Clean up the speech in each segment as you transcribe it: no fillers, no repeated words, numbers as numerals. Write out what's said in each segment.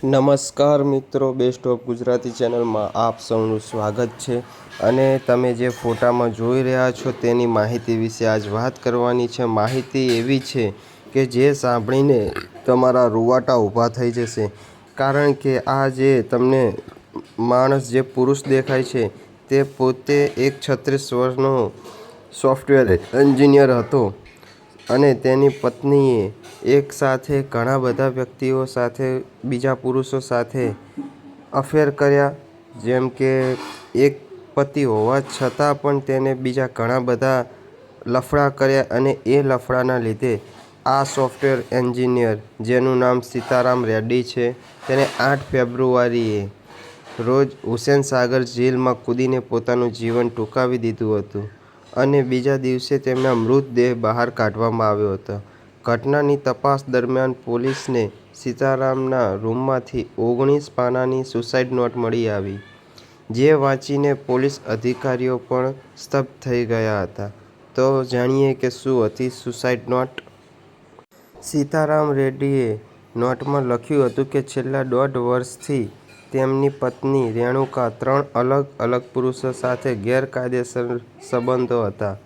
નમસ્કાર મિત્રો, best of Gujarati ચેનલમાં આપ સૌનું સ્વાગત છે. અને તમે જે ફોટામાં જોઈ રહ્યા છો તેની માહિતી વિશે આજ વાત કરવાની છે. માહિતી એવી છે કે જે સાંભળીને તમારા રૂવાટા ઊભા થઈ જશે. કારણ કે આ જે તમને માણસ જે પુરુષ દેખાય છે તે પોતે એક 36 વર્ષનો સોફ્ટવેર એન્જિનિયર હતો અને તેની પત્નીએ એક સાથે ઘણા બધા વ્યક્તિઓ સાથે, બીજા પુરુષો સાથે અફેર કર્યા. જેમ કે એક પતિ હોવા છતાં પણ તેને બીજા ઘણા બધા લફડા કર્યા અને એ લફડાના લીધે આ સોફ્ટવેર એન્જિનિયર, જેનું નામ સીતારામ રેડ્ડી છે, તેને 8 ફેબ્રુઆરીએ રોજ હુસેનસાગર જેલમાં કૂદીને પોતાનું જીવન ટૂંકાવી દીધું હતું અને બીજા દિવસે તેમના મૃતદેહ બહાર કાઢવામાં આવ્યો હતો. ઘટનાની તપાસ દરમિયાન પોલીસને સીતારામના રૂમમાંથી 19 પાનાની સુસાઇડ નોટ મળી આવી, જે વાંચીને પોલીસ અધિકારીઓ પણ સ્તબ્ધ થઈ ગયા હતા. તો જાણીએ કે શું હતી સુસાઇડ નોટ. સીતારામ રેડ્ડીએ નોટમાં લખ્યું હતું કે છેલ્લા 1.5 વર્ષથી તેમની પત્ની રેણુકા 3 અલગ અલગ પુરુષો સાથે ગેરકાયદેસર સંબંધો હતા.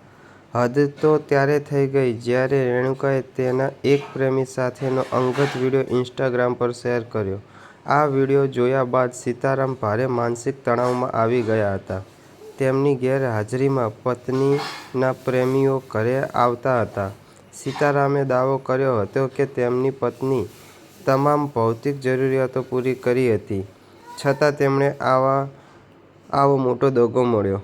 હદ તો ત્યારે થઈ ગઈ જ્યારે રેણુકાએ તેના એક પ્રેમી સાથેનો અંગત વિડીયો ઇન્સ્ટાગ્રામ પર શેર કર્યો. આ વિડીયો જોયા બાદ સીતારામ ભારે માનસિક તણાવમાં આવી ગયા હતા. તેમની ગેરહાજરીમાં પત્નીના પ્રેમીઓ ઘરે આવતા હતા. સીતારામે દાવો કર્યો હતો કે તેમની પત્ની તમામ ભૌતિક જરૂરિયાતો પૂરી કરી હતી, છતાં તેમને આવો મોટો દગો મળ્યો.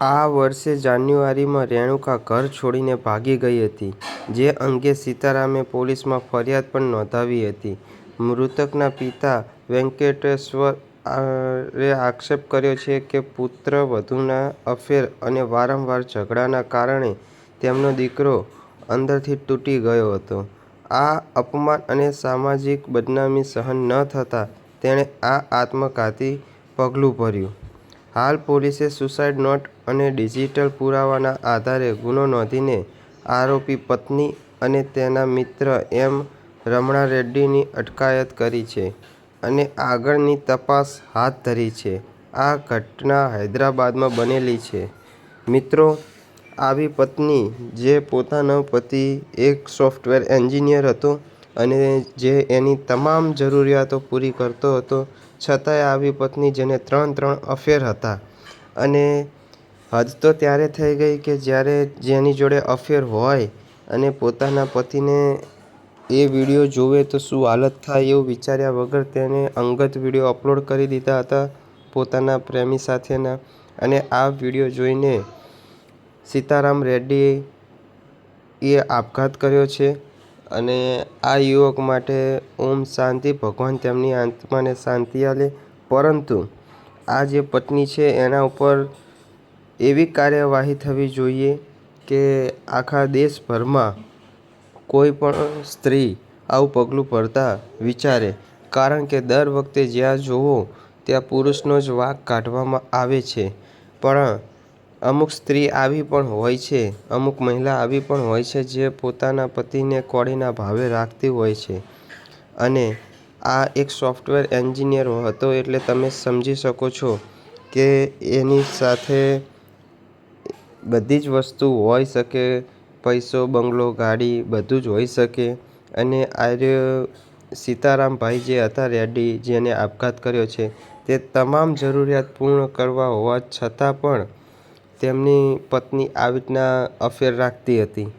આ વર્ષે જાન્યુઆરીમાં રેણુકા ઘર છોડીને ભાગી ગઈ હતી, જે અંગે સીતારામે પોલીસમાં ફરિયાદ પણ નોંધાવી હતી. મૃતકના પિતા વેંકટેશ્વરે આક્ષેપ કર્યો છે કે પુત્રવધૂના અફેર અને વારંવાર ઝઘડાના કારણે તેમનો દીકરો અંદરથી તૂટી ગયો હતો. આ અપમાન અને સામાજિક બદનામી સહન ન થતાં તેણે આ આત્મઘાતી પગલું ભર્યું. હાલ પોલીસે સુસાઇડ નોટ અને ડિજિટલ પુરાવાના આધારે ગુનો નોંધીને આરોપી પત્ની અને તેના મિત્ર એમ. રમણા રેડ્ડીની અટકાયત કરી છે અને આગળની તપાસ હાથ ધરી છે. આ ઘટના હૈદરાબાદમાં બનેલી છે. મિત્રો, આવી પત્ની જે પોતાનો પતિ એક સોફ્ટવેર એન્જિનિયર હતો અને જે એની તમામ જરૂરિયાતો પૂરી કરતો હતો, છતાંય આવી પત્ની જેને 3 અફેર હતા. અને હદ તો ત્યારે થઈ ગઈ કે જ્યારે જેની જોડે અફેર હોય અને પોતાના પતિને એ વિડીયો જોવે તો શું હાલત થાય એવું વિચાર્યા વગર તેને અંગત વિડીયો અપલોડ કરી દીધા હતા પોતાના પ્રેમી સાથેના. અને આ વિડીયો જોઈને સીતારામ રેડ્ડીએ આપઘાત કર્યો છે. અને આ યુવક માટે ઓમ શાંતિ, ભગવાન તેમની આત્માને શાંતિ આપે. પરંતુ આ જે પત્ની છે એના ઉપર એવી કાર્યવાહી થવી જોઈએ કે આખા દેશભરમાં કોઈ પણ સ્ત્રી આવું પગલું ભરતા વિચારે. કારણ કે દર વખતે જ્યાં જુઓ ત્યાં પુરુષનો જ વાંક કાઢવામાં આવે છે. પણ અમુક સ્ત્રી આવી પણ હોય છે, અમુક મહિલા આવી પણ હોય છે જે પોતાના પતિને કોડીના ભાવે રાખતી હોય છે. અને આ એક સોફ્ટવેર એન્જિનિયર હતો એટલે તમે સમજી શકો છો કે એની સાથે બધી જ વસ્તુ હોઈ શકે, પૈસો, બંગલો, ગાડી બધું જ હોઈ શકે. અને આર્ય સીતારામભાઈ જે હતા રેડ્ડી, જેને આપઘાત કર્યો છે, તે તમામ જરૂરિયાત પૂર્ણ કરવા હોવા છતાં પણ તેમની પત્ની આવી રીતના અફેર રાખતી હતી.